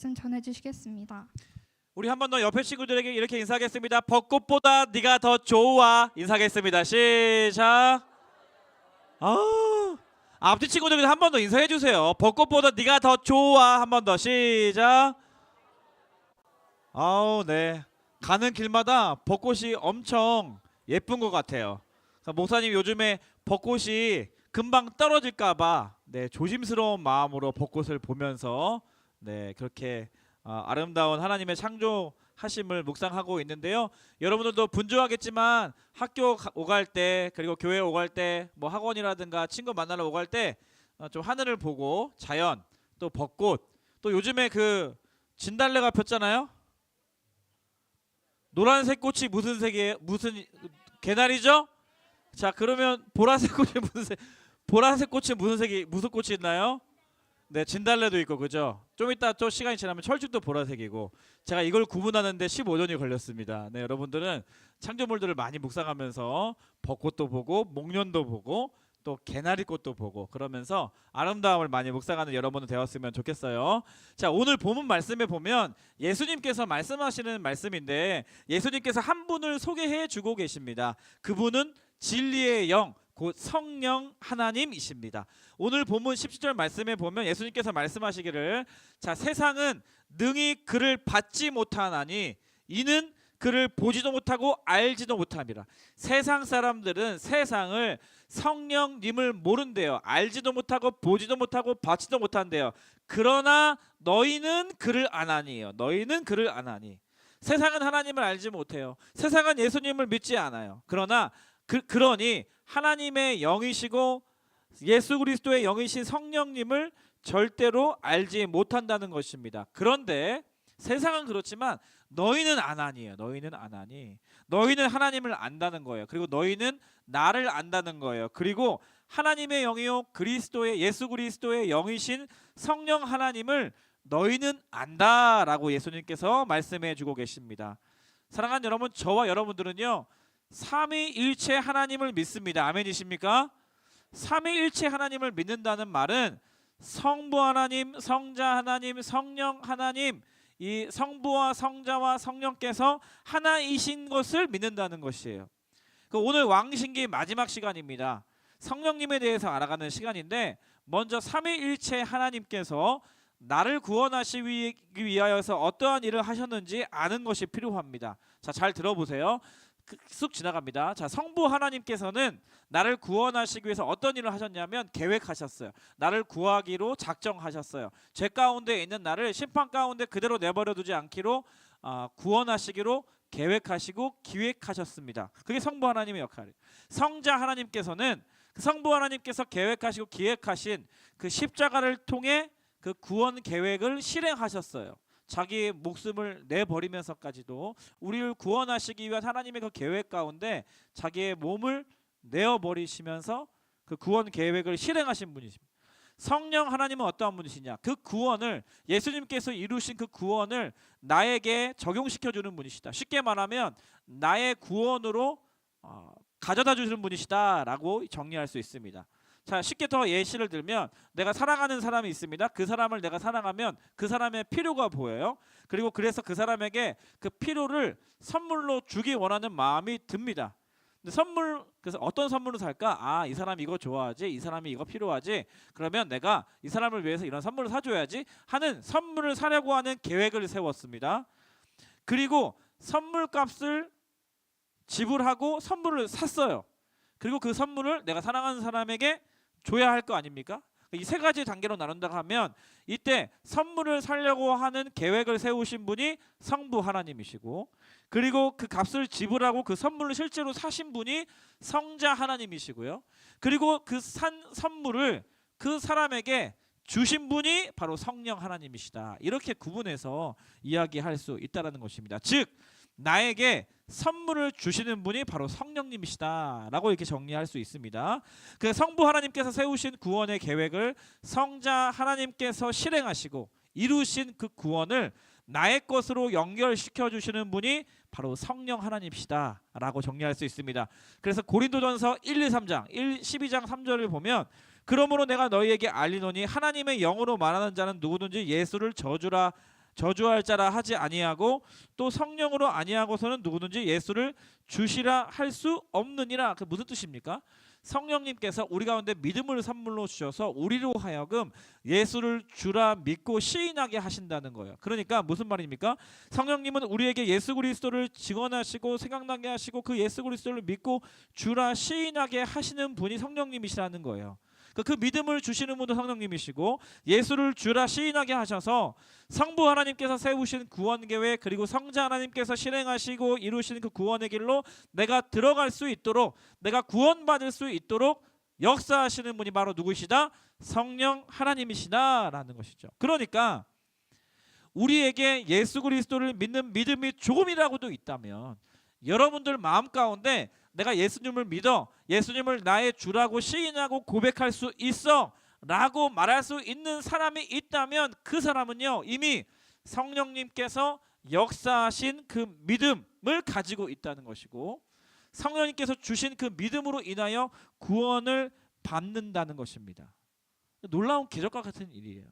말씀 전해주시겠습니다. 우리 한 번 더 옆에 친구들에게 이렇게 인사하겠습니다. 벚꽃보다 네가 더 좋아. 인사하겠습니다. 시작. 앞뒤 친구들에게 한 번 더 인사해 주세요. 벚꽃보다 네가 더 좋아. 한 번 더 시작. 네. 가는 길마다 벚꽃이 엄청 예쁜 것 같아요. 목사님 요즘에 벚꽃이 금방 떨어질까봐 조심스러운 마음으로 벚꽃을 보면서 그렇게 아름다운 하나님의 창조하심을 묵상하고 있는데요. 여러분들도 분주하겠지만 학교 오갈 때, 그리고 교회 오갈 때, 뭐 학원이라든가 친구 만나러 오갈 때 좀 하늘을 보고 자연, 또 벚꽃, 또 요즘에 그 진달래가 폈잖아요. 노란색 꽃이 무슨 색이에요? 무슨 개나리죠? 자, 그러면 보라색 꽃이 무슨 색? 보라색 꽃이 무슨 꽃이 있나요? 네, 진달래도 있고, 그죠? 좀 이따 또 시간이 지나면 철쭉도 보라색이고, 제가 이걸 구분하는데 15년이 걸렸습니다. 네, 여러분들은 창조물들을 많이 묵상하면서 벚꽃도 보고, 목련도 보고, 또 개나리꽃도 보고, 그러면서 아름다움을 많이 묵상하는 여러분은 되었으면 좋겠어요. 자, 오늘 본문 말씀에 보면 예수님께서 말씀하시는 말씀인데, 예수님께서 한 분을 소개해 주고 계십니다. 그분은 진리의 영, 곧 성령 하나님이십니다. 오늘 본문 17절 말씀에 보면 예수님께서 말씀하시기를, 자, 세상은 능히 그를 받지 못하나니 이는 그를 보지도 못하고 알지도 못함이라. 세상 사람들은 세상을, 성령님을 모른대요. 알지도 못하고 보지도 못하고 받지도 못한대요. 그러나 너희는 그를 아나니요. 너희는 그를 아나니. 세상은 하나님을 알지 못해요. 세상은 예수님을 믿지 않아요. 그러니 하나님의 영이시고 예수 그리스도의 영이신 성령님을 절대로 알지 못한다는 것입니다. 그런데 세상은 그렇지만 너희는 아나니에요. 너희는 아나니. 너희는 하나님을 안다는 거예요. 그리고 너희는 나를 안다는 거예요. 그리고 하나님의 영이요 예수 그리스도의 영이신 성령 하나님을 너희는 안다라고 예수님께서 말씀해 주고 계십니다. 사랑하는 여러분, 저와 여러분들은요 삼위일체 하나님을 믿습니다. 아멘이십니까? 삼위일체 하나님을 믿는다는 말은 성부 하나님, 성자 하나님, 성령 하나님, 이 성부와 성자와 성령께서 하나이신 것을 믿는다는 것이에요. 오늘 왕신기 마지막 시간입니다. 성령님에 대해서 알아가는 시간인데, 먼저 삼위일체 하나님께서 나를 구원하시기 위하여서 어떠한 일을 하셨는지 아는 것이 필요합니다. 자, 잘 들어보세요. 쑥 지나갑니다. 자, 성부 하나님께서는 나를 구원하시기 위해서 어떤 일을 하셨냐면 계획하셨어요. 나를 구하기로 작정하셨어요. 죄 가운데 있는 나를 심판 가운데 그대로 내버려 두지 않기로 구원하시기로 계획하시고 기획하셨습니다. 그게 성부 하나님의 역할이에요. 성자 하나님께서는 성부 하나님께서 계획하시고 기획하신 그 십자가를 통해 그 구원 계획을 실행하셨어요. 자기의 목숨을 내버리면서까지도 우리를 구원하시기 위한 하나님의 그 계획 가운데 자기의 몸을 내어버리시면서 그 구원 계획을 실행하신 분이십니다. 성령 하나님은 어떠한 분이시냐? 그 구원을, 예수님께서 이루신 그 구원을 나에게 적용시켜주는 분이시다. 쉽게 말하면 나의 구원으로 가져다 주시는 분이시다라고 정리할 수 있습니다. 자, 쉽게 더 예시를 들면, 내가 사랑하는 사람이 있습니다. 그 사람을 내가 사랑하면 그 사람의 필요가 보여요. 그리고 그래서 그 사람에게 그 필요를 선물로 주기 원하는 마음이 듭니다. 근데 그래서 어떤 선물을 살까? 이 사람이 이거 좋아하지, 이 사람이 이거 필요하지, 그러면 내가 이 사람을 위해서 이런 선물을 사줘야지 하는 선물을 사려고 하는 계획을 세웠습니다. 그리고 선물값을 지불하고 선물을 샀어요. 그리고 그 선물을 내가 사랑하는 사람에게 줘야 할 거 아닙니까? 이 세 가지 단계로 나눈다고 하면, 이때 선물을 사려고 하는 계획을 세우신 분이 성부 하나님이시고, 그리고 그 값을 지불하고 그 선물을 실제로 사신 분이 성자 하나님이시고요. 그리고 그 산 선물을 그 사람에게 주신 분이 바로 성령 하나님이시다. 이렇게 구분해서 이야기할 수 있다는 것입니다. 즉, 나에게 선물을 주시는 분이 바로 성령님이시다라고 이렇게 정리할 수 있습니다. 그 성부 하나님께서 세우신 구원의 계획을 성자 하나님께서 실행하시고 이루신 그 구원을 나의 것으로 연결시켜 주시는 분이 바로 성령 하나님이시다라고 정리할 수 있습니다. 그래서 고린도전서 1, 2, 3장 12장 3절을 보면, 그러므로 내가 너희에게 알리노니 하나님의 영으로 말하는 자는 누구든지 예수를 저주라 저주할 자라 하지 아니하고 또 성령으로 아니하고서는 누구든지 예수를 주시라 할 수 없느니라. 그 무슨 뜻입니까? 성령님께서 우리 가운데 믿음을 선물로 주셔서 우리로 하여금 예수를 주라 믿고 시인하게 하신다는 거예요. 그러니까 무슨 말입니까? 성령님은 우리에게 예수 그리스도를 증언하시고 생각나게 하시고 그 예수 그리스도를 믿고 주라 시인하게 하시는 분이 성령님이시라는 거예요. 그 믿음을 주시는 분도 성령님이시고 예수를 주라 시인하게 하셔서 성부 하나님께서 세우신 구원 계획 그리고 성자 하나님께서 실행하시고 이루시는 그 구원의 길로 내가 들어갈 수 있도록 내가 구원받을 수 있도록 역사하시는 분이 바로 누구시다? 성령 하나님이시다라는 것이죠. 그러니까 우리에게 예수 그리스도를 믿는 믿음이 조금이라고도 있다면 여러분들 마음 가운데 내가 예수님을 믿어 예수님을 나의 주라고 시인하고 고백할 수 있어 라고 말할 수 있는 사람이 있다면 그 사람은요 이미 성령님께서 역사하신 그 믿음을 가지고 있다는 것이고 성령님께서 주신 그 믿음으로 인하여 구원을 받는다는 것입니다. 놀라운 기적과 같은 일이에요.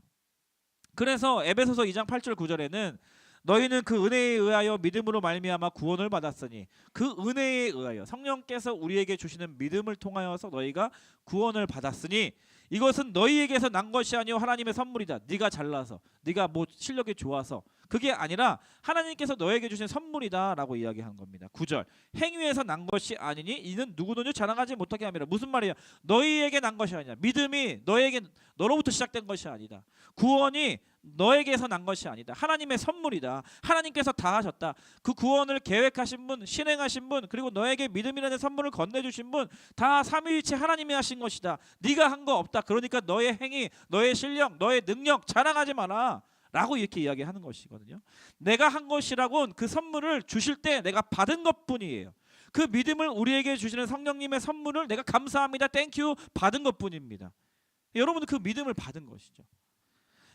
그래서 에베소서 2장 8절 9절에는 너희는 그 은혜에 의하여 믿음으로 말미암아 구원을 받았으니 그 은혜에 의하여 성령께서 우리에게 주시는 믿음을 통하여서 너희가 구원을 받았으니 이것은 너희에게서 난 것이 아니요 하나님의 선물이다. 네가 잘나서 네가 뭐 실력이 좋아서 그게 아니라 하나님께서 너에게 주신 선물이다라고 이야기한 겁니다. 9절 행위에서 난 것이 아니니 이는 누구든지 자랑하지 못하게 함이라. 무슨 말이야? 너희에게 난 것이 아니야. 믿음이 너로부터 시작된 것이 아니다. 구원이 너에게서 난 것이 아니다. 하나님의 선물이다. 하나님께서 다 하셨다. 그 구원을 계획하신 분, 실행하신 분, 그리고 너에게 믿음이라는 선물을 건네주신 분 다 삼위일체 하나님이 하신 것이다. 네가 한 거 없다. 그러니까 너의 행위, 너의 실력, 너의 능력 자랑하지 마라 라고 이렇게 이야기하는 것이거든요. 내가 한 것이라곤 그 선물을 주실 때 내가 받은 것뿐이에요. 그 믿음을 우리에게 주시는 성령님의 선물을 내가 감사합니다. 땡큐 받은 것뿐입니다. 여러분은 그 믿음을 받은 것이죠.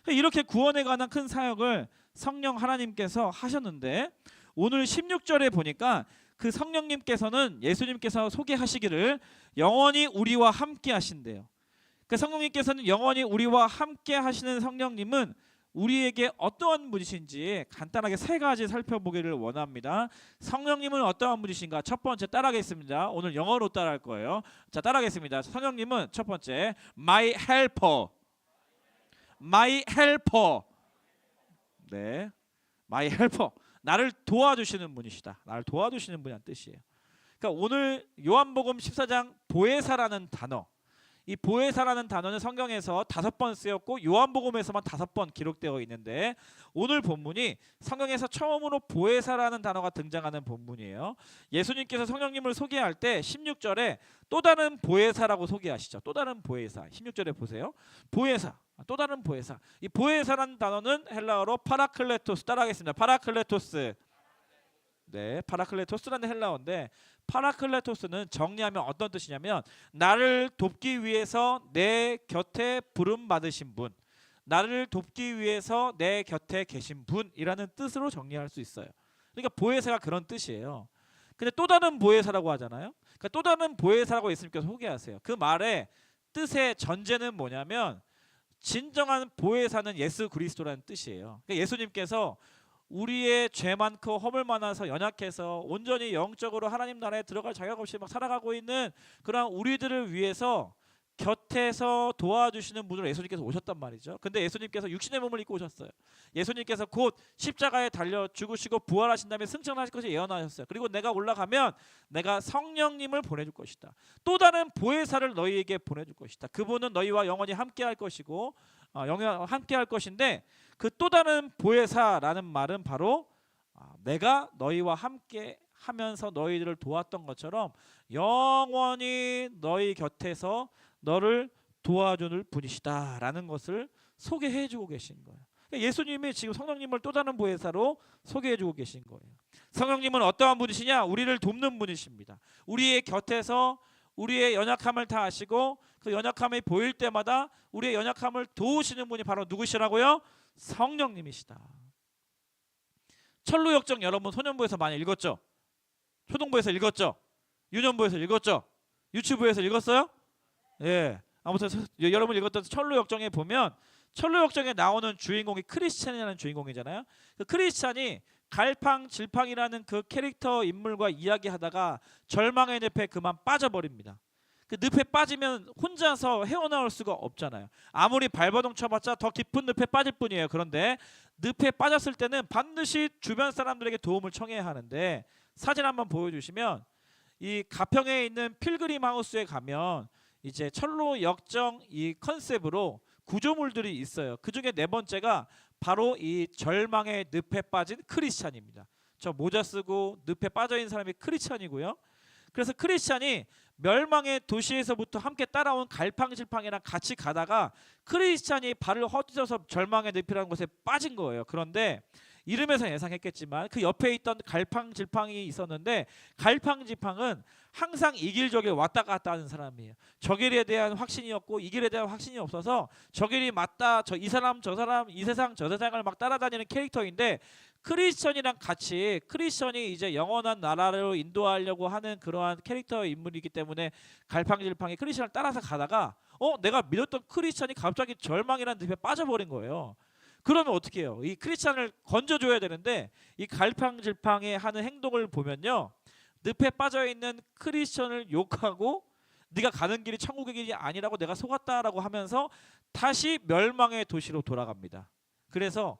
이렇게 구원에 관한 큰 사역을 성령 하나님께서 하셨는데 오늘 16절에 보니까 그 성령님께서는 예수님께서 소개하시기를 영원히 우리와 함께 하신대요. 그 성령님께서는 영원히 우리와 함께 하시는 성령님은 우리에게 어떠한 분이신지 간단하게 세 가지 살펴보기를 원합니다. 성령님은 어떠한 분이신가? 첫 번째 따라하겠습니다. 오늘 영어로 따라할 거예요. 자, 따라하겠습니다. 성령님은 첫 번째 My helper. My helper. 네, My helper. 나를 도와주시는 분이시다. 나를 도와주시는 분이란 뜻이에요. 그러니까 오늘 요한복음 14장 보혜사라는 단어, 이 보혜사라는 단어는 성경에서 5번 쓰였고 요한복음에서만 5번 기록되어 있는데 오늘 본문이 성경에서 처음으로 보혜사라는 단어가 등장하는 본문이에요. 예수님께서 성령님을 소개할 때 16절에 또 다른 보혜사라고 소개하시죠. 또 다른 보혜사. 16절에 보세요. 보혜사. 또 다른 보혜사. 이 보혜사라는 단어는 헬라어로 파라클레토스. 따라하겠습니다. 파라클레토스. 네, 파라클레토스라는 헬라어인데 파라클레토스는 정리하면 어떤 뜻이냐면 나를 돕기 위해서 내 곁에 부름 받으신 분, 나를 돕기 위해서 내 곁에 계신 분이라는 뜻으로 정리할 수 있어요. 그러니까 보혜사가 그런 뜻이에요. 근데 또 다른 보혜사라고 하잖아요. 그러니까 또 다른 보혜사라고 예수님께서 소개하세요. 그 말의 뜻의 전제는 뭐냐면 진정한 보혜사는 예수 그리스도라는 뜻이에요. 그러니까 예수님께서 우리의 죄 많고 허물 많아서 연약해서 온전히 영적으로 하나님 나라에 들어갈 자격 없이 막 살아가고 있는 그런 우리들을 위해서 곁에서 도와주시는 분으로 예수님께서 오셨단 말이죠. 근데 예수님께서 육신의 몸을 입고 오셨어요. 예수님께서 곧 십자가에 달려 죽으시고 부활하신 다음에 승천하실 것을 예언하셨어요. 그리고 내가 올라가면 내가 성령님을 보내줄 것이다. 또 다른 보혜사를 너희에게 보내줄 것이다. 그분은 너희와 영원히 함께할 것이고 영원히 함께할 것인데 그 또 다른 보혜사라는 말은 바로 내가 너희와 함께 하면서 너희들을 도왔던 것처럼 영원히 너희 곁에서 너를 도와줄 분이시다라는 것을 소개해주고 계신 거예요. 예수님이 지금 성령님을 또 다른 보혜사로 소개해주고 계신 거예요. 성령님은 어떠한 분이시냐? 우리를 돕는 분이십니다. 우리의 곁에서 우리의 연약함을 다 아시고 그 연약함이 보일 때마다 우리의 연약함을 도우시는 분이 바로 누구시라고요? 성령님이시다. 철로역정 여러분 소년부에서 많이 읽었죠? 초등부에서 읽었죠? 유년부에서 읽었죠? 유치부에서 읽었어요? 예. 아무튼 여러분 읽었던 철로역정에 보면 철로 역정에 나오는 주인공이 크리스찬이라는 주인공이잖아요. 그 크리스찬이 갈팡질팡이라는 그 캐릭터 인물과 이야기하다가 절망의 늪에 그만 빠져버립니다. 그 늪에 빠지면 혼자서 헤어나올 수가 없잖아요. 아무리 발버둥 쳐봤자 더 깊은 늪에 빠질 뿐이에요. 그런데 늪에 빠졌을 때는 반드시 주변 사람들에게 도움을 청해야 하는데, 사진 한번 보여주시면 이 가평에 있는 필그림 하우스에 가면 이제 철로 역정 이 컨셉으로 구조물들이 있어요. 그 중에 네 번째가 바로 이 절망의 늪에 빠진 크리스찬입니다. 저 모자 쓰고 늪에 빠져 있는 사람이 크리스찬이고요. 그래서 크리스찬이 멸망의 도시에서부터 함께 따라온 갈팡질팡이랑 같이 가다가 크리스찬이 발을 헛디뎌서 절망의 늪이라는 곳에 빠진 거예요. 그런데 이름에서 예상했겠지만 그 옆에 있던 갈팡질팡이 있었는데, 갈팡질팡은 항상 이 길 저 길 왔다 갔다 하는 사람이에요. 저 길에 대한 확신이 없고 이 길에 대한 확신이 없어서 저 길이 맞다, 이 사람 저 사람, 이 세상 저 세상을 막 따라다니는 캐릭터인데, 크리스천이랑 같이 크리스천이 이제 영원한 나라로 인도하려고 하는 그러한 캐릭터 인물이기 때문에 갈팡질팡이 크리스천을 따라서 가다가 내가 믿었던 크리스천이 갑자기 절망이라는 늪에 빠져버린 거예요. 그러면 어떻게 해요? 이 크리스찬을 건져줘야 되는데, 이 갈팡질팡이 하는 행동을 보면요, 늪에 빠져있는 크리스찬을 욕하고 네가 가는 길이 천국의 길이 아니라고 내가 속았다라고 하면서 다시 멸망의 도시로 돌아갑니다. 그래서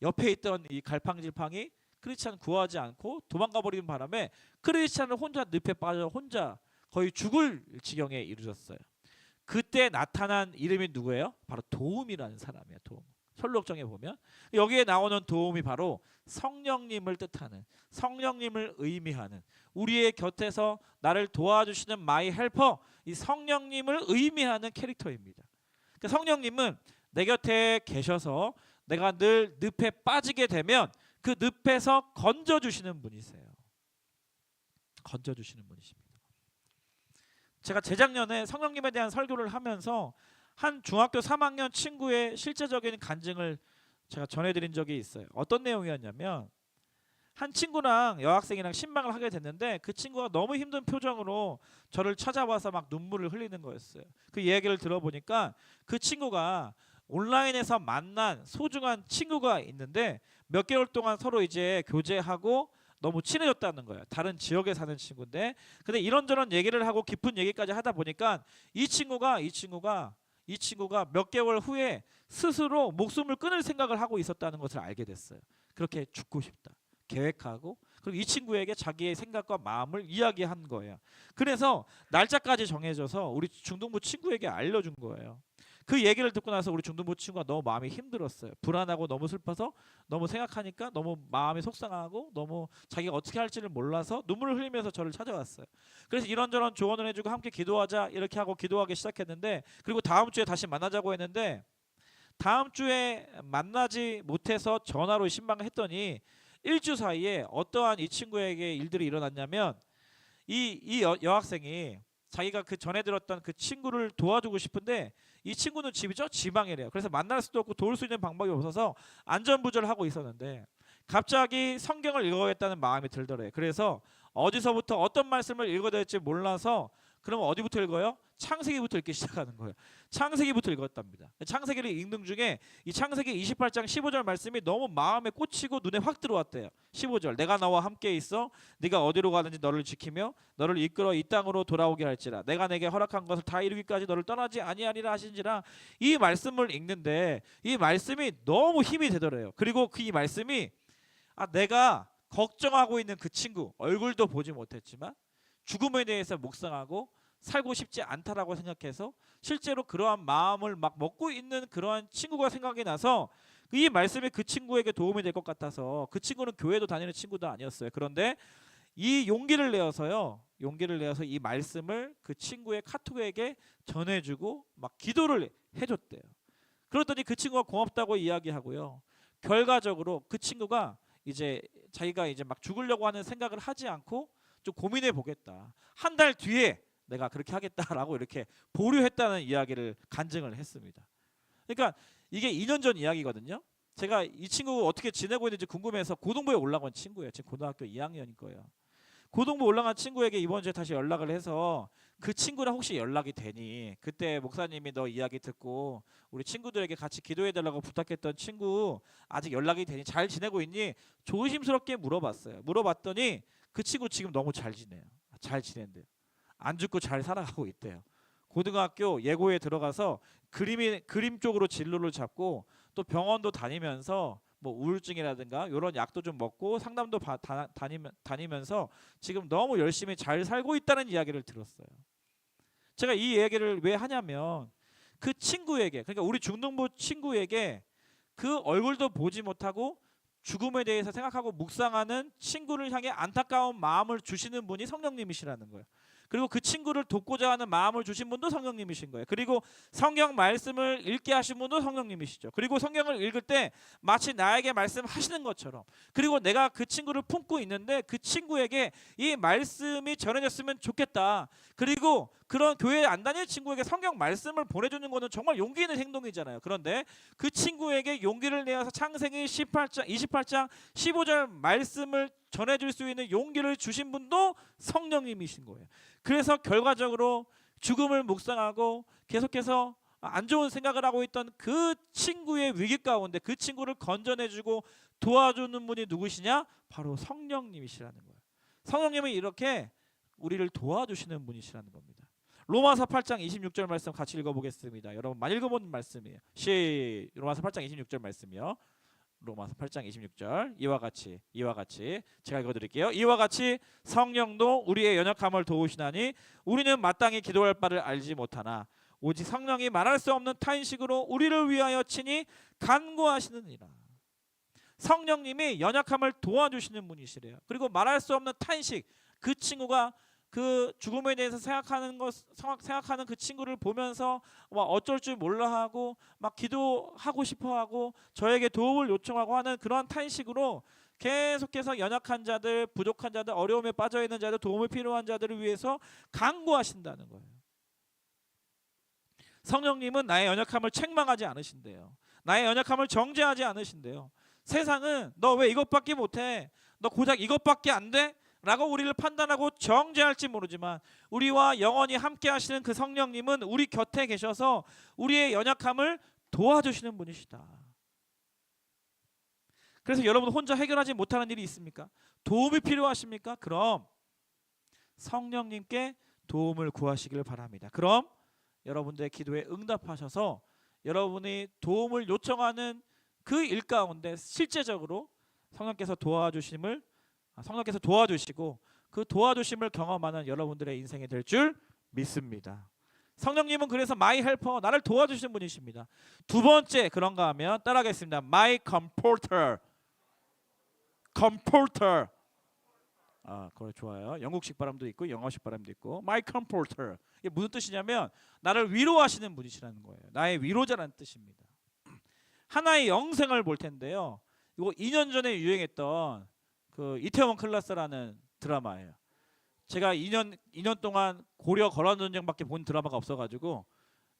옆에 있던 이 갈팡질팡이 크리스찬 구하지 않고 도망가 버리는 바람에 크리스찬을 혼자 늪에 빠져 혼자 거의 죽을 지경에 이르렀어요. 그때 나타난 이름이 누구예요? 바로 도움이라는 사람이에요. 도움. 철록정에 보면 여기에 나오는 도움이 바로 성령님을 뜻하는, 성령님을 의미하는, 우리의 곁에서 나를 도와주시는 마이 헬퍼, 이 성령님을 의미하는 캐릭터입니다. 그러니까 성령님은 내 곁에 계셔서 내가 늘 늪에 빠지게 되면 그 늪에서 건져주시는 분이세요. 건져주시는 분이십니다. 제가 재작년에 성령님에 대한 설교를 하면서 한 중학교 3학년 친구의 실제적인 간증을 제가 전해드린 적이 있어요. 어떤 내용이었냐면, 한 친구랑 여학생이랑 신방을 하게 됐는데 그 친구가 너무 힘든 표정으로 저를 찾아와서 막 눈물을 흘리는 거였어요. 그 얘기를 들어보니까 그 친구가 온라인에서 만난 소중한 친구가 있는데 몇 개월 동안 서로 이제 교제하고 너무 친해졌다는 거예요. 다른 지역에 사는 친구인데, 근데 이런저런 얘기를 하고 깊은 얘기까지 하다 보니까 이 친구가 몇 개월 후에 스스로 목숨을 끊을 생각을 하고 있었다는 것을 알게 됐어요. 그렇게 죽고 싶다 계획하고, 그리고 이 친구에게 자기의 생각과 마음을 이야기한 거예요. 그래서 날짜까지 정해져서 우리 중등부 친구에게 알려준 거예요. 그 얘기를 듣고 나서 우리 중등부 친구가 너무 마음이 힘들었어요. 불안하고 너무 슬퍼서, 너무 생각하니까 너무 마음이 속상하고 너무 자기가 어떻게 할지를 몰라서 눈물을 흘리면서 저를 찾아왔어요. 그래서 이런저런 조언을 해주고 함께 기도하자 이렇게 하고 기도하기 시작했는데, 그리고 다음 주에 다시 만나자고 했는데 다음 주에 만나지 못해서 전화로 신방을 했더니 일주 사이에 어떠한 이 친구에게 일들이 일어났냐면, 이 여학생이 자기가 그 전에 들었던 그 친구를 도와주고 싶은데 이 친구는 집이 저 지방이래요. 그래서 만날 수도 없고 도울 수 있는 방법이 없어서 안전부절하고 있었는데 갑자기 성경을 읽어야겠다는 마음이 들더래요. 그래서 어디서부터 어떤 말씀을 읽어야 될지 몰라서, 그러면 어디부터 읽어요? 창세기부터 읽기 시작하는 거예요. 창세기부터 읽었답니다. 창세기를 읽는 중에 이 창세기 28장 15절 말씀이 너무 마음에 꽂히고 눈에 확 들어왔대요. 15절, 내가 너와 함께 있어 네가 어디로 가든지 너를 지키며 너를 이끌어 이 땅으로 돌아오게 할지라, 내가 내게 허락한 것을 다 이루기까지 너를 떠나지 아니하리라 하신지라. 이 말씀을 읽는데 이 말씀이 너무 힘이 되더래요. 그리고 그 이 말씀이 내가 걱정하고 있는 그 친구, 얼굴도 보지 못했지만 죽음에 대해서 묵상하고 살고 싶지 않다라고 생각해서 실제로 그러한 마음을 막 먹고 있는 그러한 친구가 생각이 나서 이 말씀이 그 친구에게 도움이 될 것 같아서, 그 친구는 교회도 다니는 친구도 아니었어요. 그런데 이 용기를 내어서 이 말씀을 그 친구의 카톡에게 전해주고 막 기도를 해줬대요. 그랬더니 그 친구가 고맙다고 이야기하고요. 결과적으로 그 친구가 이제 자기가 이제 막 죽으려고 하는 생각을 하지 않고 좀 고민해 보겠다, 한 달 뒤에 내가 그렇게 하겠다라고 이렇게 보류했다는 이야기를 간증을 했습니다. 그러니까 이게 2년 전 이야기거든요. 제가 이 친구가 어떻게 지내고 있는지 궁금해서 고등부에 올라간 친구예요. 지금 고등학교 2학년인 거예요. 고등부 올라간 친구에게 이번 주에 다시 연락을 해서 그 친구랑 혹시 연락이 되니? 그때 목사님이 너 이야기 듣고 우리 친구들에게 같이 기도해달라고 부탁했던 친구 아직 연락이 되니? 잘 지내고 있니? 조심스럽게 물어봤어요. 물어봤더니 그 친구 지금 너무 잘 지내요. 잘 지낸대요. 안 죽고 잘 살아가고 있대요. 고등학교 예고에 들어가서 그림 쪽으로 진로를 잡고 또 병원도 다니면서 뭐 우울증이라든가 이런 약도 좀 먹고 상담도 다니면서 지금 너무 열심히 잘 살고 있다는 이야기를 들었어요. 제가 이 얘기를 왜 하냐면 그 친구에게, 그러니까 우리 중등부 친구에게 그 얼굴도 보지 못하고 죽음에 대해서 생각하고 묵상하는 친구를 향해 안타까운 마음을 주시는 분이 성령님이시라는 거예요. 그리고 그 친구를 돕고자 하는 마음을 주신 분도 성령님이신 거예요. 그리고 성경 말씀을 읽게 하신 분도 성령님이시죠. 그리고 성경을 읽을 때 마치 나에게 말씀하시는 것처럼, 그리고 내가 그 친구를 품고 있는데 그 친구에게 이 말씀이 전해졌으면 좋겠다. 그리고 그런 교회에 안 다니는 친구에게 성경 말씀을 보내주는 것은 정말 용기 있는 행동이잖아요. 그런데 그 친구에게 용기를 내어서 창세기 28장 15절 말씀을 전해줄 수 있는 용기를 주신 분도 성령님이신 거예요. 그래서 결과적으로 죽음을 묵상하고 계속해서 안 좋은 생각을 하고 있던 그 친구의 위기 가운데 그 친구를 건져내주고 도와주는 분이 누구시냐? 바로 성령님이시라는 거예요. 성령님은 이렇게 우리를 도와주시는 분이시라는 겁니다. 로마서 8장 26절 말씀 같이 읽어보겠습니다. 여러분 많이 읽어본 말씀이에요. 로마서 8장 26절 말씀이요. 로마서 8장 26절 이와 같이 제가 읽어드릴게요. 이와 같이 성령도 우리의 연약함을 도우시나니 우리는 마땅히 기도할 바를 알지 못하나 오직 성령이 말할 수 없는 탄식으로 우리를 위하여 친히 간구하시느니라. 성령님이 연약함을 도와주시는 분이시래요. 그리고 말할 수 없는 탄식, 그 친구가 그 죽음에 대해서 생각하는 그 친구를 보면서 막 어쩔 줄 몰라 하고 막 기도하고 싶어 하고 저에게 도움을 요청하고 하는 그런 탄식으로 계속해서 연약한 자들, 부족한 자들, 어려움에 빠져 있는 자들, 도움이 필요한 자들을 위해서 간구하신다는 거예요. 성령님은 나의 연약함을 책망하지 않으신대요. 나의 연약함을 정죄하지 않으신대요. 세상은 너 왜 이것밖에 못해? 너 고작 이것밖에 안 돼? 라고 우리를 판단하고 정죄할지 모르지만 우리와 영원히 함께 하시는 그 성령님은 우리 곁에 계셔서 우리의 연약함을 도와주시는 분이시다. 그래서 여러분 혼자 해결하지 못하는 일이 있습니까? 도움이 필요하십니까? 그럼 성령님께 도움을 구하시길 바랍니다. 그럼 여러분들의 기도에 응답하셔서 여러분이 도움을 요청하는 그 일 가운데 실제적으로 성령께서 도와주시고 그 도와주심을 경험하는 여러분들의 인생이 될 줄 믿습니다. 성령님은 그래서 my helper, 나를 도와주시는 분이십니다. 두 번째 그런가 하면 따라하겠습니다. my comforter. 그거 좋아요. 영국식 발음도 있고 영어식 발음도 있고 my comforter. 이게 무슨 뜻이냐면 나를 위로하시는 분이시라는 거예요. 나의 위로자라는 뜻입니다. 하나의 영생을 볼 텐데요. 이거 2년 전에 유행했던 그 이태원 클라스라는 드라마예요. 제가 2년 동안 고려 거란전쟁밖에 본 드라마가 없어가지고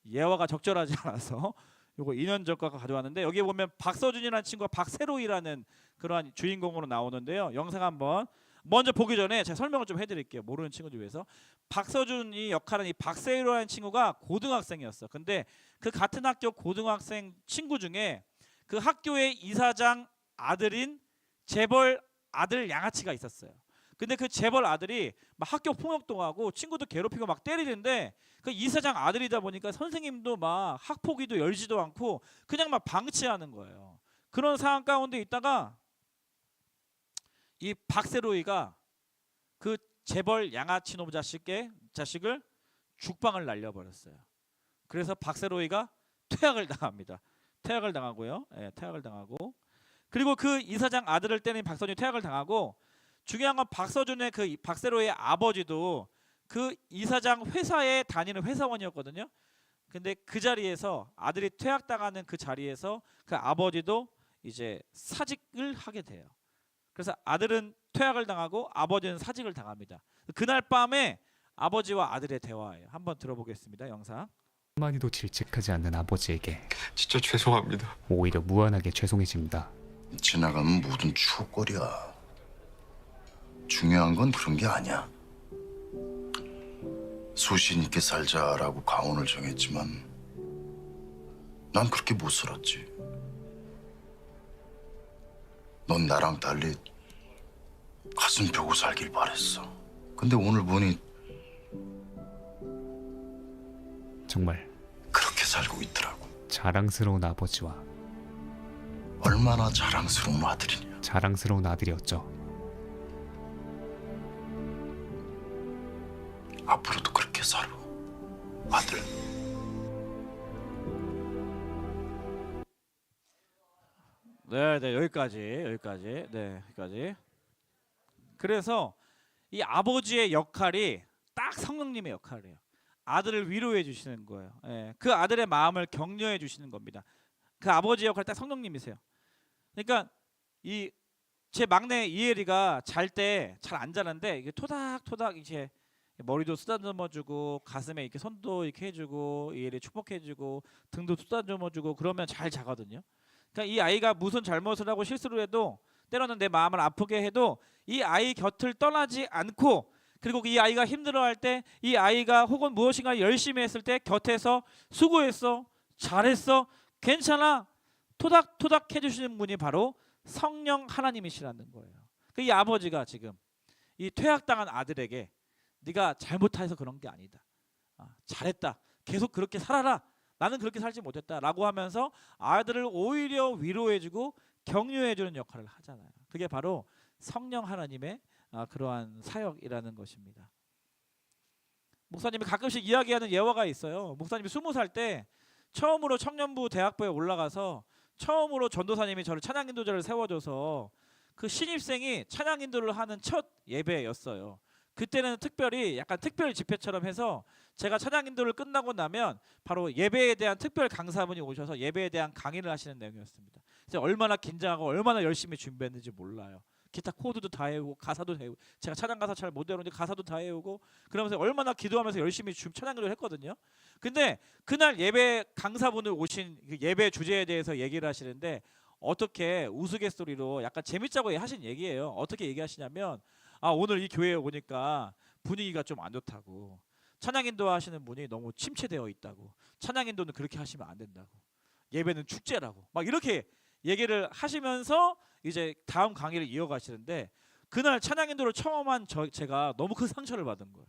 예화가 적절하지 않아서 요거 2년 전 거 가져왔는데 여기 보면 박서준이라는 친구가 박세로이라는 그러한 주인공으로 나오는데요. 영상 한번 먼저 보기 전에 제가 설명을 좀 해드릴게요. 모르는 친구들 위해서. 박서준이 역할은 이 박세로이라는 친구가 고등학생이었어. 근데 그 같은 학교 고등학생 친구 중에 그 학교의 이사장 아들인 재벌 아들 양아치가 있었어요. 근데 그 재벌 아들이 막 학교 폭력도 하고 친구도 괴롭히고 막 때리는데 그 이사장 아들이다 보니까 선생님도 막 학폭위도 열지도 않고 그냥 막 방치하는 거예요. 그런 상황 가운데 있다가 이 박세로이가 그 재벌 양아치 놈 자식을 죽방을 날려버렸어요. 그래서 박세로이가 퇴학을 당합니다. 퇴학을 당하고요. 퇴학을 당하고 그리고 그 이사장 아들을 때린 박서준이 퇴학을 당하고 중요한 건 박서준의 그 박세로의 아버지도 그 이사장 회사에 다니는 회사원이었거든요. 근데 그 자리에서 아들이 퇴학당하는 그 자리에서 그 아버지도 이제 사직을 하게 돼요. 그래서 아들은 퇴학을 당하고 아버지는 사직을 당합니다. 그날 밤에 아버지와 아들의 대화예요. 한번 들어보겠습니다. 영상. 한마디도 질책하지 않는 아버지에게 진짜 죄송합니다. 오히려 무한하게 죄송해집니다. 지나가면 모든 추억거리야. 중요한 건 그런 게 아니야. 소신 있게 살자라고 가온을 정했지만 난 그렇게 못 살았지. 넌 나랑 달리 가슴 펴고 살길 바랬어. 근데 오늘 보니 정말 그렇게 살고 있더라고. 자랑스러운 아버지와 얼마나 자랑스러운 아들이냐. 자랑스러운 아들이었죠. 앞으로도 그렇게 살아, 아들. 네, 여기까지. 네, 여기까지. 그래서 이 아버지의 역할이 딱 성령님의 역할이에요. 아들을 위로해 주시는 거예요. 예, 그 아들의 마음을 격려해 주시는 겁니다. 그 아버지의 역할 딱 성령님이세요. 그러니까 이 제 막내 이혜리가 잘 때 잘 안 자는데 이게 토닥토닥 이제 머리도 쓰다듬어주고 가슴에 이렇게 손도 이렇게 해주고 이혜리 축복해주고 등도 쓰다듬어주고 그러면 잘 자거든요. 그러니까 이 아이가 무슨 잘못을 하고 실수를 해도 때로는 내 마음을 아프게 해도 이 아이 곁을 떠나지 않고, 그리고 이 아이가 힘들어할 때 이 아이가 혹은 무엇인가 열심히 했을 때 곁에서 수고했어, 잘했어, 괜찮아, 토닥토닥 해주시는 분이 바로 성령 하나님이시라는 거예요. 이 아버지가 지금 이 퇴학당한 아들에게 네가 잘못해서 그런 게 아니다, 잘했다, 계속 그렇게 살아라, 나는 그렇게 살지 못했다 라고 하면서 아들을 오히려 위로해주고 격려해주는 역할을 하잖아요. 그게 바로 성령 하나님의 그러한 사역이라는 것입니다. 목사님이 가끔씩 이야기하는 예화가 있어요. 목사님이 20살 때 처음으로 청년부 대학부에 올라가서 처음으로 전도사님이 저를 찬양인도자를 세워줘서 그 신입생이 찬양인도를 하는 첫 예배였어요. 그때는 특별히 약간 특별 집회처럼 해서 제가 찬양인도를 끝나고 나면 바로 예배에 대한 특별 강사분이 오셔서 예배에 대한 강의를 하시는 내용이었습니다. 그래서 얼마나 긴장하고 얼마나 열심히 준비했는지 몰라요. 기타 코드도 다 외우고 가사도 외우고, 제가 찬양 가사 잘 못 외우는데 가사도 다 외우고 그러면서 얼마나 기도하면서 열심히 찬양을 했거든요. 근데 그날 예배 강사분을 오신 그 예배 주제에 대해서 얘기를 하시는데 어떻게 우스갯소리로 약간 재밌자고 하신 얘기예요. 어떻게 얘기하시냐면 오늘 이 교회에 오니까 분위기가 좀 안 좋다고, 찬양인도 하시는 분이 너무 침체되어 있다고, 찬양인도는 그렇게 하시면 안 된다고, 예배는 축제라고 막 이렇게 얘기를 하시면서 이제 다음 강의를 이어가시는데, 그날 찬양인도를 처음 한 제가 너무 큰 상처를 받은 거예요.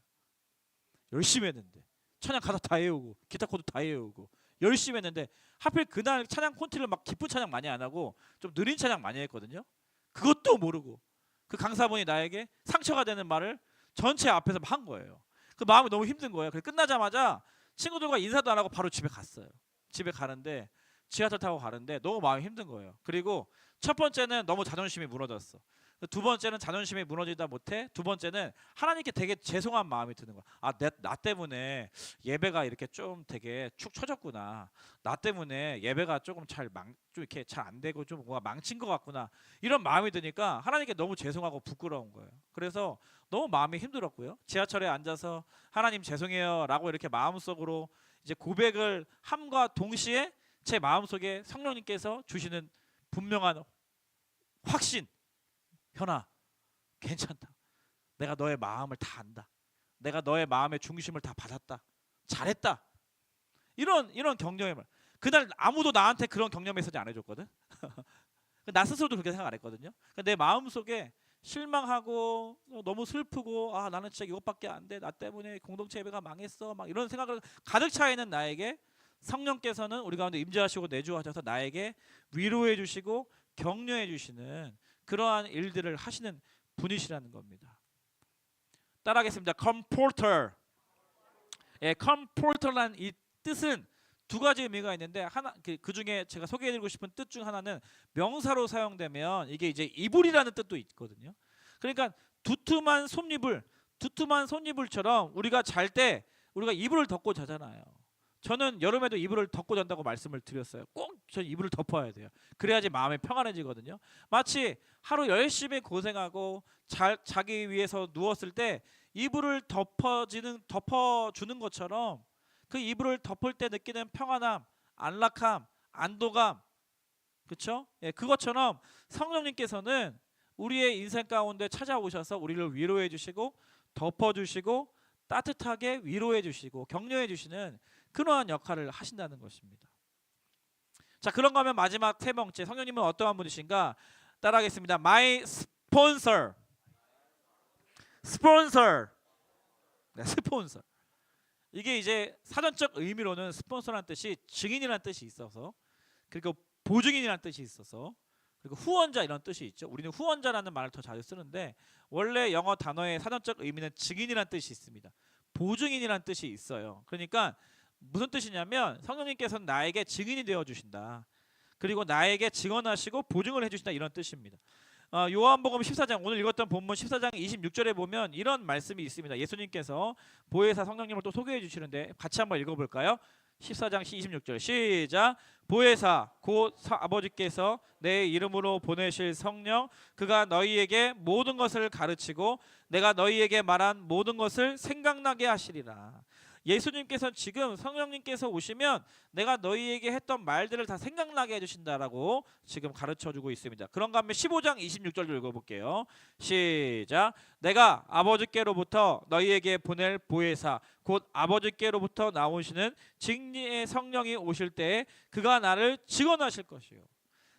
열심히 했는데 찬양 가사 다 외우고 기타 코드 다 외우고 열심히 했는데 하필 그날 찬양 콘티를 막 기쁜 찬양 많이 안 하고 좀 느린 찬양 많이 했거든요. 그것도 모르고 그 강사분이 나에게 상처가 되는 말을 전체 앞에서 한 거예요. 그 마음이 너무 힘든 거예요. 그래서 끝나자마자 친구들과 인사도 안 하고 바로 집에 갔어요. 집에 가는데 지하철 타고 가는데 너무 마음이 힘든 거예요. 그리고 첫 번째는 너무 자존심이 무너졌어. 두 번째는 자존심이 무너지다 못해 두 번째는 하나님께 되게 죄송한 마음이 드는 거야. 나 때문에 예배가 이렇게 좀 되게 축 처졌구나. 나 때문에 예배가 조금 좀 이렇게 잘 안 되고 좀 뭔가 망친 것 같구나. 이런 마음이 드니까 하나님께 너무 죄송하고 부끄러운 거예요. 그래서 너무 마음이 힘들었고요. 지하철에 앉아서 하나님 죄송해요라고 이렇게 마음속으로 이제 고백을 함과 동시에 제 마음속에 성령님께서 주시는 분명한 확신, 현아 괜찮다, 내가 너의 마음을 다 안다, 내가 너의 마음의 중심을 다 받았다, 잘했다, 이런 격려의 말. 그날 아무도 나한테 그런 격려 메시지 안 해줬거든. 나 스스로도 그렇게 생각 안 했거든요. 내 마음속에 실망하고 너무 슬프고 나는 진짜 이것밖에 안 돼, 나 때문에 공동체 예배가 망했어, 막 이런 생각을 가득 차 있는 나에게 성령께서는 우리 가운데 임재하시고 내주하셔서 나에게 위로해 주시고 격려해 주시는 그러한 일들을 하시는 분이시라는 겁니다. 따라하겠습니다. comforter. comforter라는 이 뜻은 두 가지 의미가 있는데 하나 그 중에 제가 소개해드리고 싶은 뜻 중 하나는 명사로 사용되면 이게 이제 이불이라는 뜻도 있거든요. 그러니까 두툼한 솜이불처럼 우리가 잘 때 우리가 이불을 덮고 자잖아요. 저는 여름에도 이불을 덮고 잔다고 말씀을 드렸어요. 꼭 저 이불을 덮어야 돼요. 그래야지 마음이 평안해지거든요. 마치 하루 열심히 고생하고 자기 위해서 누웠을 때 이불을 덮어주는 것처럼 그 이불을 덮을 때 느끼는 평안함, 안락함, 안도감, 그렇죠? 그것처럼 성령님께서는 우리의 인생 가운데 찾아오셔서 우리를 위로해 주시고 덮어주시고 따뜻하게 위로해 주시고 격려해 주시는 그러한 역할을 하신다는 것입니다. 자, 그런가 하면 마지막 세 번째, 성령님은 어떠한 분이신가? 따라하겠습니다. My sponsor. 스폰서. 네, 스폰서. 이게 이제 사전적 의미로는 스폰서라는 뜻이 증인이라는 뜻이 있어서, 그리고 보증인이라는 뜻이 있어서, 그리고 후원자 이런 뜻이 있죠. 우리는 후원자라는 말을 더 자주 쓰는데 원래 영어 단어의 사전적 의미는 증인이라는 뜻이 있습니다. 보증인이라는 뜻이 있어요. 그러니까 무슨 뜻이냐면 성령님께서는 나에게 증인이 되어 주신다. 그리고 나에게 증언하시고 보증을 해 주신다, 이런 뜻입니다. 요한복음 14장, 오늘 읽었던 본문 14장 26절에 보면 이런 말씀이 있습니다. 예수님께서 보혜사 성령님을 또 소개해 주시는데 같이 한번 읽어볼까요? 14장 26절 시작. 보혜사 곧 아버지께서 내 이름으로 보내실 성령, 그가 너희에게 모든 것을 가르치고 내가 너희에게 말한 모든 것을 생각나게 하시리라. 예수님께서 지금 성령님께서 오시면 내가 너희에게 했던 말들을 다 생각나게 해주신다라고 지금 가르쳐주고 있습니다. 그런가 하면 15장 26절도 읽어볼게요. 시작. 내가 아버지께로부터 너희에게 보낼 보혜사 곧 아버지께로부터 나오시는 진리의 성령이 오실 때에 그가 나를 증언하실 것이요.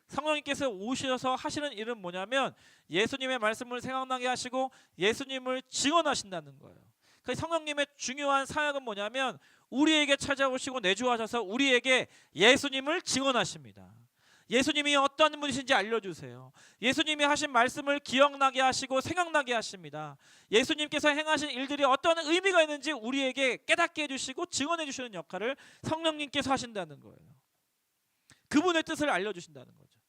성령님께서 오셔서 하시는 일은 뭐냐면 예수님의 말씀을 생각나게 하시고 예수님을 증언하신다는 거예요. 그 성령님의 중요한 사역은 뭐냐면 우리에게 찾아오시고 내주하셔서 우리에게 예수님을 증언하십니다. 예수님이 어떤 분이신지 알려주세요. 예수님이 하신 말씀을 기억나게 하시고 생각나게 하십니다. 예수님께서 행하신 일들이 어떤 의미가 있는지 우리에게 깨닫게 해주시고 증언해 주시는 역할을 성령님께서 하신다는 거예요. 그분의 뜻을 알려주신다는 거죠.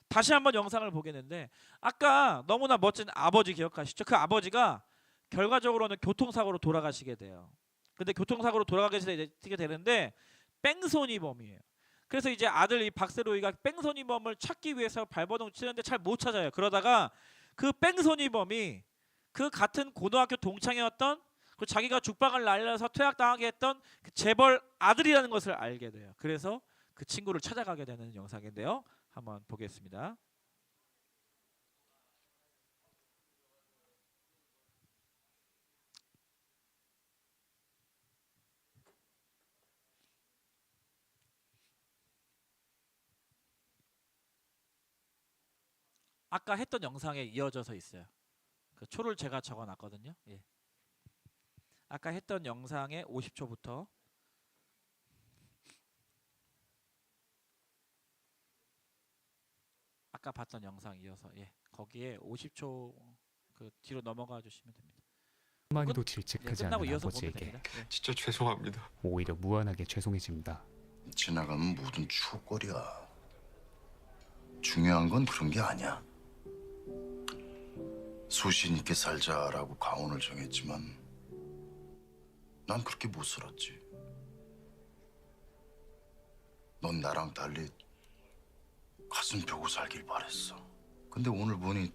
다시 한번 영상을 보겠는데 아까 너무나 멋진 아버지 기억하시죠? 그 아버지가 결과적으로는 교통사고로 돌아가시게 돼요. 근데 교통사고로 돌아가시게 되는데 뺑소니범이에요. 그래서 이제 아들 이 박세로이가 뺑소니범을 찾기 위해서 발버둥 치는데 잘 못 찾아요. 그러다가 그 뺑소니범이 그 같은 고등학교 동창이었던 그 자기가 죽방을 날려서 퇴학당하게 했던 그 재벌 아들이라는 것을 알게 돼요. 그래서 그 친구를 찾아가게 되는 영상인데요. 한번 보겠습니다. 아까 했던 영상에 이어져서 있어요. 그 초를 제가 적어놨거든요. 예. 아까 했던 영상의 50초부터 아까 봤던 영상 이어서 거기에 50초 그 뒤로 넘어가 주시면 됩니다. 한마디도 질책하지 끝나고 않는 이어서 보면 아버지에게 됩니다. 진짜 죄송합니다. 오히려 무한하게 죄송해집니다. 지나가면 모든 추억거리야. 중요한 건 그런 게 아니야. 소신 있게 살자라고 가온을 정했지만 난 그렇게 못 살았지. 넌 나랑 달리 가슴 펴고 살길 바랬어. 근데 오늘 보니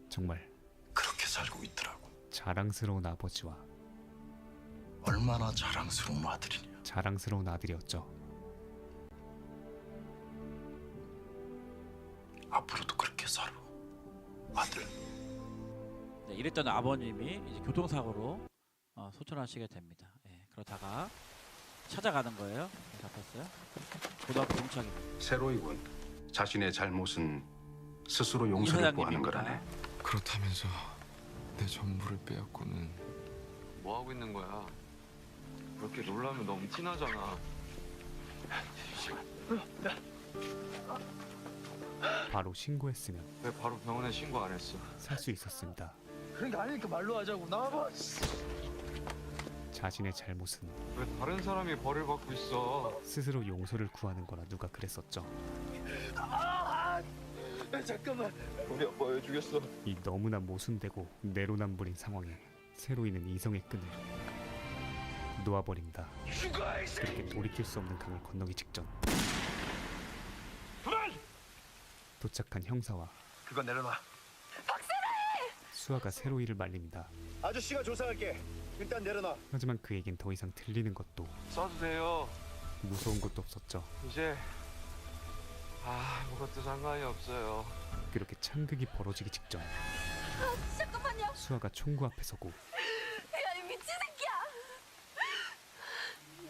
정말 그렇게 살고 있더라고. 자랑스러운 아버지와 얼마나 자랑스러운 아들이냐. 자랑스러운 아들이었죠. 앞으로도 그렇게 살아, 아들. 네, 이랬던 아버님이 이제 교통사고로 소천하시게 됩니다. 그러다가 찾아가는 거예요. 잡혔어요. 고등학교 동창입니다. 새로이군. 자신의 잘못은 스스로 용서를 구하는 거라네. 그렇다면서 내 전부를 빼앗고는 뭐 하고 있는 거야? 그렇게 놀라면 너무 티나잖아. 바로 신고했으면 왜 바로 병원에 신고 안 했어? 살 수 있었습니다. 그런 게 아니니까 말로 하자고. 나와봐. 자신의 잘못은 왜 다른 사람이 벌을 받고 있어? 스스로 용서를 구하는 거라 누가 그랬었죠. 잠깐만. 우리 아빠 왜 죽였어? 이 너무나 모순되고 내로남불인 상황에 새로이는 이성의 끈을 놓아버립니다. 그렇게 돌이킬 수 없는 강을 건너기 직전 도착한 형사와 그거 내려놔. 수아가 새로이를 말립니다. 아저씨가 조사할게. 일단 내려놔. 하지만 그에겐 더 이상 들리는 것도 써도 돼요. 무서운 것도 없었죠. 이제 아무것도 상관이 없어요. 그렇게 창극이 벌어지기 직전 잠깐만요. 수아가 총구 앞에 서고 야, 이 미친 새끼야.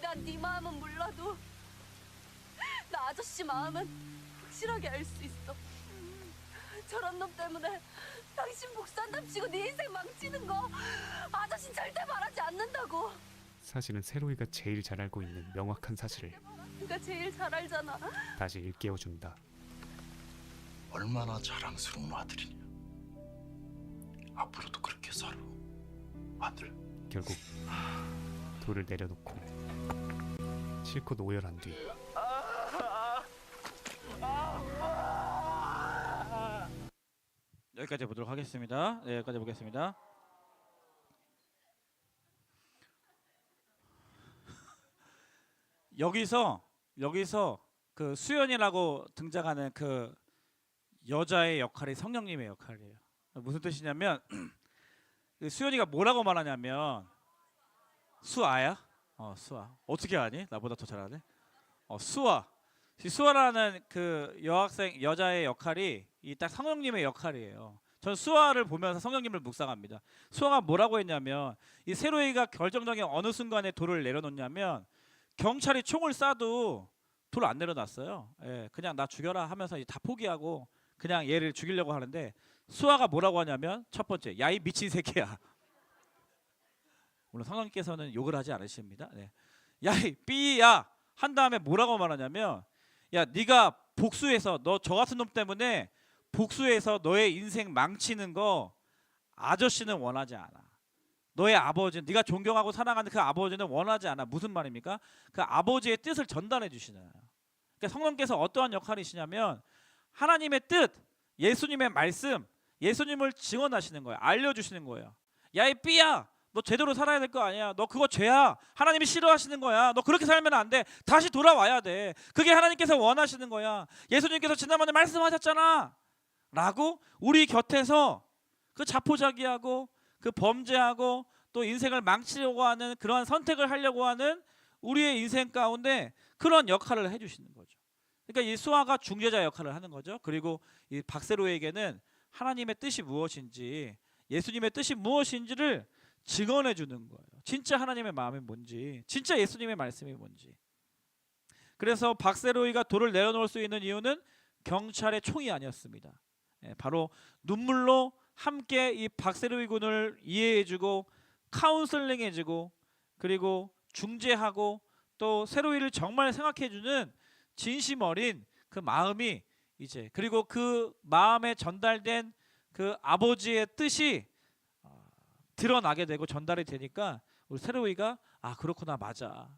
난 네 마음은 몰라도 나 아저씨 마음은 확실하게 알 수 있어. 저런 놈 때문에 당신 복수한답시고 네 인생 망치는 거 아저씨 절대 말하지 않는다고. 사실은 세로이가 제일 잘 알고 있는 명확한 사실을 네가 제일 잘 알잖아. 다시 일깨워준다. 얼마나 자랑스러운 아들이냐. 앞으로도 그렇게 살아, 아들. 결국 돌을 내려놓고 실컷 오열한 뒤 여기까지 보도록 하겠습니다. 네, 여기까지 보겠습니다. 여기서 그 수연이라고 등장하는 그 여자의 역할이 성령님의 역할이에요. 무슨 뜻이냐면 그 수연이가 뭐라고 말하냐면 수아야? 수아. 어떻게 아니? 나보다 더 잘하네. 수아. 수아라는 그 여자의 역할이 이 딱 성령님의 역할이에요. 전 수아를 보면서 성령님을 묵상합니다. 수아가 뭐라고 했냐면 이 세로이가 결정적인 어느 순간에 돌을 내려놓냐면 경찰이 총을 쏴도 돌을 안 내려놨어요. 예, 그냥 나 죽여라 하면서 다 포기하고 그냥 얘를 죽이려고 하는데 수아가 뭐라고 하냐면 첫 번째, 야 이 미친 새끼야. 물론 성령님께서는 욕을 하지 않으십니다. 네. 야 이 삐야 한 다음에 뭐라고 말하냐면 야 네가 복수해서 너 저 같은 놈 때문에 복수해서 너의 인생 망치는 거 아저씨는 원하지 않아. 너의 아버지는 네가 존경하고 사랑하는 그 아버지는 원하지 않아. 무슨 말입니까? 그 아버지의 뜻을 전달해 주시는. 그러니까 성령께서 어떠한 역할이시냐면 하나님의 뜻, 예수님의 말씀, 예수님을 증언하시는 거예요. 알려주시는 거예요. 야 이 삐야 너 제대로 살아야 될 거 아니야. 너 그거 죄야. 하나님이 싫어하시는 거야. 너 그렇게 살면 안 돼. 다시 돌아와야 돼. 그게 하나님께서 원하시는 거야. 예수님께서 지난번에 말씀하셨잖아. 라고 우리 곁에서 그 자포자기하고 그 범죄하고 또 인생을 망치려고 하는 그러한 선택을 하려고 하는 우리의 인생 가운데 그런 역할을 해주시는 거죠. 그러니까 이 수아가 중재자 역할을 하는 거죠. 그리고 이 박세로에게는 하나님의 뜻이 무엇인지 예수님의 뜻이 무엇인지를 증언해 주는 거예요. 진짜 하나님의 마음이 뭔지, 진짜 예수님의 말씀이 뭔지. 그래서 박세로이가 돌을 내려놓을 수 있는 이유는 경찰의 총이 아니었습니다. 바로 눈물로 함께 이 박세로이 군을 이해해주고 카운슬링해주고 그리고 중재하고 또 세로이를 정말 생각해주는 진심 어린 그 마음이 이제 그리고 그 마음에 전달된 그 아버지의 뜻이 드러나게 되고 전달이 되니까 우리 세로이가 아 그렇구나 맞아.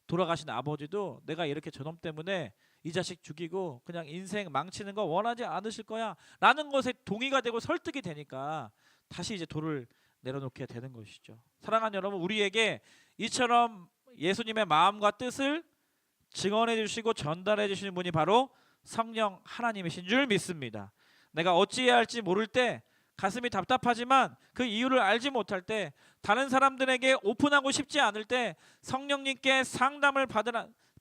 돌아가신 아버지도 내가 이렇게 저놈 때문에 이 자식 죽이고 그냥 인생 망치는 거 원하지 않으실 거야 라는 것에 동의가 되고 설득이 되니까 다시 이제 돌을 내려놓게 되는 것이죠. 사랑하는 여러분, 우리에게 이처럼 예수님의 마음과 뜻을 증언해 주시고 전달해 주시는 분이 바로 성령 하나님이신 줄 믿습니다. 내가 어찌해야 할지 모를 때 가슴이 답답하지만 그 이유를 알지 못할 때 다른 사람들에게 오픈하고 싶지 않을 때 성령님께 상담을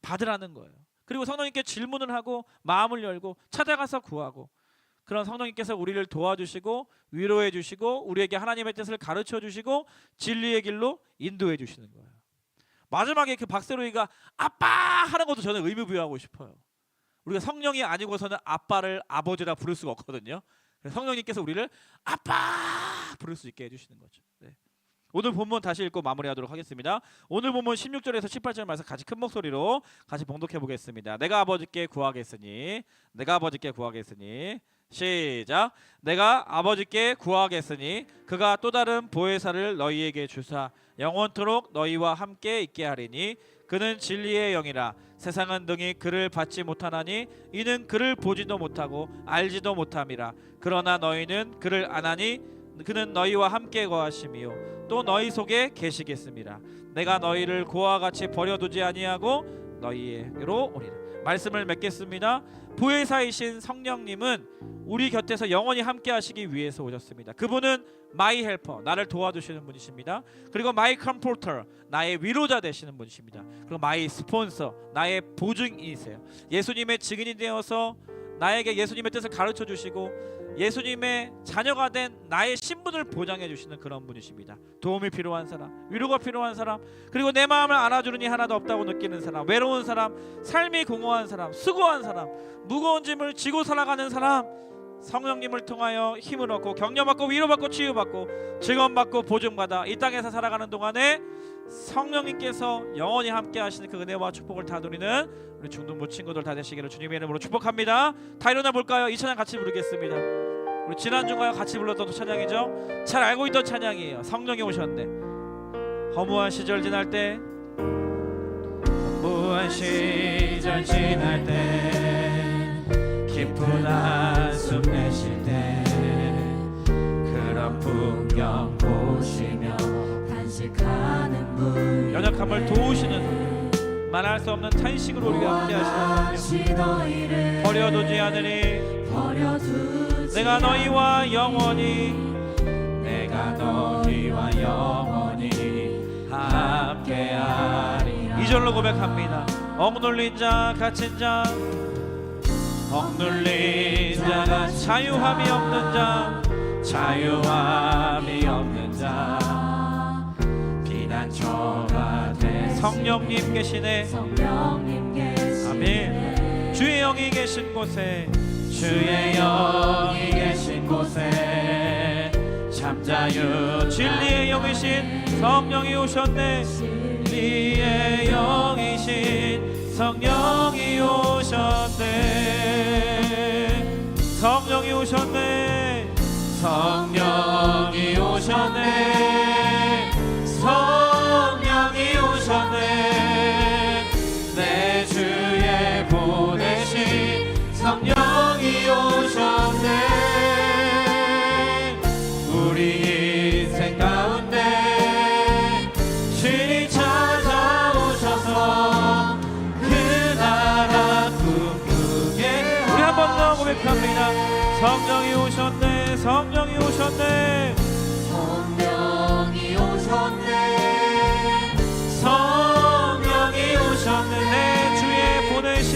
받으라는 거예요. 그리고 성령님께 질문을 하고 마음을 열고 찾아가서 구하고 그런 성령님께서 우리를 도와주시고 위로해 주시고 우리에게 하나님의 뜻을 가르쳐 주시고 진리의 길로 인도해 주시는 거예요. 마지막에 그 박세로이가 아빠 하는 것도 저는 의미부여하고 싶어요. 우리가 성령이 아니고서는 아빠를 아버지라 부를 수가 없거든요. 성령님께서 우리를 아빠 부를 수 있게 해주시는 거죠. 네. 오늘 본문 다시 읽고 마무리하도록 하겠습니다. 오늘 본문 16절에서 18절 말씀 같이 큰 목소리로 같이 봉독해 보겠습니다. 내가 아버지께 구하겠으니 내가 아버지께 구하겠으니 시작. 내가 아버지께 구하겠으니 그가 또 다른 보혜사를 너희에게 주사 영원토록 너희와 함께 있게 하리니 그는 진리의 영이라 세상은 능히 그를 받지 못하나니 이는 그를 보지도 못하고 알지도 못함이라. 그러나 너희는 그를 아나니 그는 너희와 함께 거하심이요 또 너희 속에 계시겠습니다. 내가 너희를 고와 같이 버려두지 아니하고 너희에게로 오리라. 말씀을 맺겠습니다. 보혜사이신 성령님은 우리 곁에서 영원히 함께 하시기 위해서 오셨습니다. 그분은 마이 헬퍼, 나를 도와주시는 분이십니다. 그리고 마이 컴포터, 나의 위로자 되시는 분이십니다. 그리고 마이 스폰서, 나의 보증이세요. 예수님의 증인이 되어서 나에게 예수님의 뜻을 가르쳐 주시고 예수님의 자녀가 된 나의 신분을 보장해 주시는 그런 분이십니다. 도움이 필요한 사람, 위로가 필요한 사람, 그리고 내 마음을 알아주는 이 하나도 없다고 느끼는 사람, 외로운 사람, 삶이 공허한 사람, 수고한 사람, 무거운 짐을 지고 살아가는 사람, 성령님을 통하여 힘을 얻고 격려받고 위로받고 치유받고 증언받고 보증받아 이 땅에서 살아가는 동안에 성령님께서 영원히 함께 하시는 그 은혜와 축복을 다 누리는 우리 중등부 친구들 다 되시기를 주님의 이름으로 축복합니다. 다 일어나 볼까요? 이 찬양 같이 부르겠습니다. 우리 지난주가요 같이 불렀던 찬양이죠. 잘 알고 있던 찬양이에요. 성령이 오셨네. 허무한 시절 지날 때, 허무한 시절 지날 때, 깊은 한숨 내쉴 때, 그런 풍경 보시며 단식하는 분, 연약함을 도우시는 말할 수 없는 탄식으로 우리가 함께 하시는 하나님, 버려두지 않으니 내가 너희와 영원히, 내가 너희와 영원히 함께하리라. 2절로 고백합니다. 억눌린 자 갇힌 자, 억눌린 자가 자유함이 없는 자, 자유함이 없는 자, 비난처가 돼 성령님 계시네. 아멘. 주의 영이 계신 곳에, 주의 영이 계신 곳에 참자유 진리의 영이신 성령이 오셨네. 진리의 영이신 성령이 오셨네. 성령이 오셨네. 성령이 오셨네. 성령이 오셨네. 내 주에 보내신 성령이 오셨네. 우리 인생 가운데 주님 찾아오셔서 그 나라 꿈꾸게. 우리 한 번 더 고백합니다. 성령이 오셨네. 성령이 오셨네. 성령이 오셨네. 성령이 오셨네. 내 주에 보내신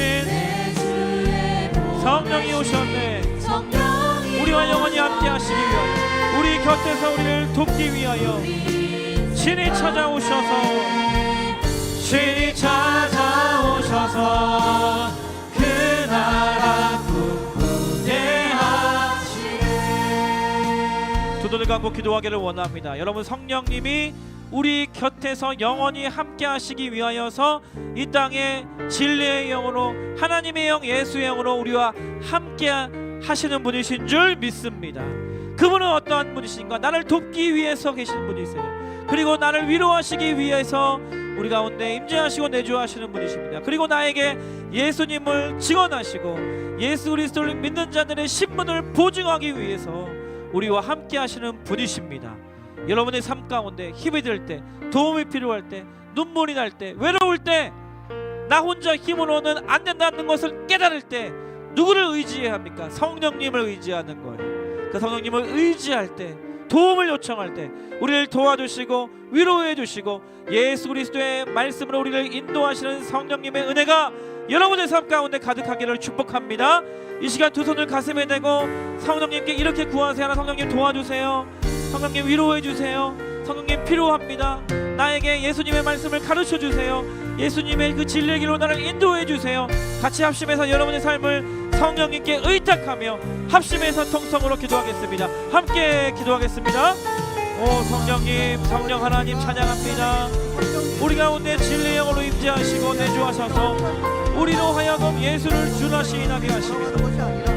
성령이 오셨네. 우리와 영원히 함께 하시기 위하여, 우리 곁에서 우리를 돕기 위하여 신이 찾아오셔서, 신이 찾아오셔서 그 나라 꿈꾸게 하시네. 두 눈을 감고 기도하기를 원합니다. 여러분, 성령님이 우리 곁에서 영원히 함께 하시기 위하여서 이 땅에 진리의 영으로, 하나님의 영, 예수의 영으로 우리와 함께 하시는 분이신 줄 믿습니다. 그분은 어떠한 분이신가? 나를 돕기 위해서 계신 분이세요. 그리고 나를 위로하시기 위해서 우리 가운데 임재하시고 내주하시는 분이십니다. 그리고 나에게 예수님을 증언하시고 예수 그리스도를 믿는 자들의 신분을 보증하기 위해서 우리와 함께 하시는 분이십니다. 여러분의 삶 가운데 힘이 들 때, 도움이 필요할 때, 눈물이 날 때, 외로울 때, 나 혼자 힘으로는 안 된다는 것을 깨달을 때 누구를 의지해야 합니까? 성령님을 의지하는 거예요. 그 성령님을 의지할 때, 도움을 요청할 때 우리를 도와주시고 위로해 주시고 예수 그리스도의 말씀으로 우리를 인도하시는 성령님의 은혜가 여러분의 삶 가운데 가득하기를 축복합니다. 이 시간 두 손을 가슴에 대고 성령님께 이렇게 구하세요. 하나, 성령님 도와주세요. 성령님 위로해 주세요. 성령님 필요합니다. 나에게 예수님의 말씀을 가르쳐 주세요. 예수님의 그 진리의 길로 나를 인도해 주세요. 같이 합심해서 여러분의 삶을 성령님께 의탁하며 합심해서 통성으로 기도하겠습니다. 함께 기도하겠습니다. 오 성령님, 성령 하나님 찬양합니다. 우리 가운데 진리의 영으로 임재하시고 내주하셔서 우리로 하여금 예수를 주나 시인하게 하시며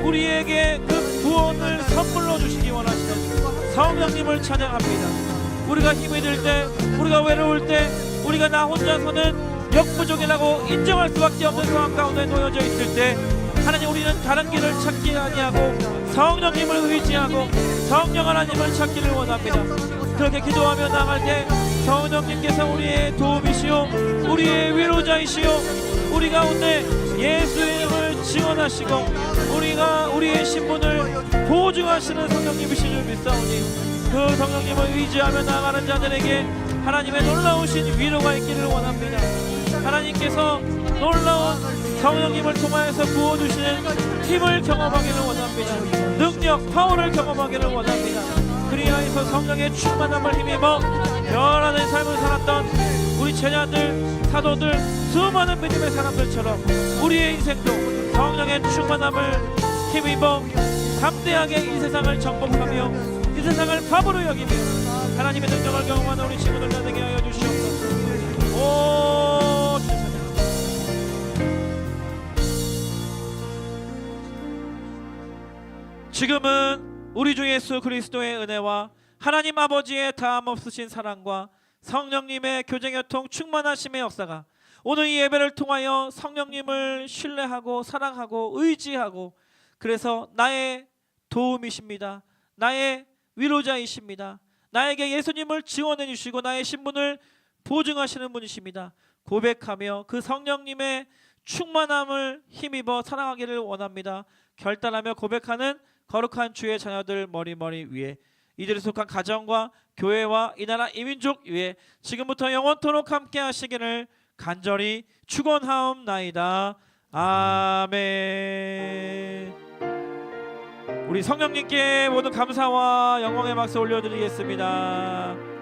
우리에게 그 구원을 선물로 주시기 원하시는 성령님을 찬양합니다. 우리가 힘이 들 때, 우리가 외로울 때, 우리가 나 혼자서는 역부족이라고 인정할 수밖에 없는 상황 가운데 놓여져 있을 때 하나님, 우리는 다른 길을 찾기 아니하고 성령님을 의지하고 성령 하나님을 찾기를 원합니다. 그렇게 기도하며 나갈 때 성령님께서 우리의 도움이시오, 우리의 위로자이시오, 우리 가운데 예수의 이름을 증언하시고 우리가 우리의 신분을 보증하시는 성령님이신 줄 믿사오니 그 성령님을 의지하며 나가는 자들에게 하나님의 놀라우신 위로가 있기를 원합니다. 하나님께서 놀라운 성령님을 통하여서 부어주시는 힘을 경험하기를 원합니다. 능력, 파워를 경험하기를 원합니다. 그리하여서 성령의 충만함을 힘입어 변화된 삶을 살았던 우리 제자들, 사도들, 수많은 믿음의 사람들처럼 우리의 인생도 성령의 충만함을 힘입어 담대하게 이 세상을 정복하며 이 세상을 밥으로 여기며 하나님의 능력을 경험하는 우리 친구들 되게 하여 주시옵소서. 오 주님. 지금은 우리 주 예수 그리스도의 은혜와 하나님 아버지의 다함 없으신 사랑과 성령님의 교제교통 충만하심의 역사가 오늘 이 예배를 통하여 성령님을 신뢰하고 사랑하고 의지하고 그래서 나의 도움이십니다. 나의 위로자이십니다. 나에게 예수님을 지원해 주시고 나의 신분을 보증하시는 분이십니다. 고백하며 그 성령님의 충만함을 힘입어 살아가기를 원합니다. 결단하며 고백하는 거룩한 주의 자녀들 머리 위에 이들에 속한 가정과 교회와 이 나라 이민족 위에 지금부터 영원토록 함께 하시기를 간절히 축원하옵나이다. 아멘. 우리 성령님께 모든 감사와 영광의 박수 올려드리겠습니다.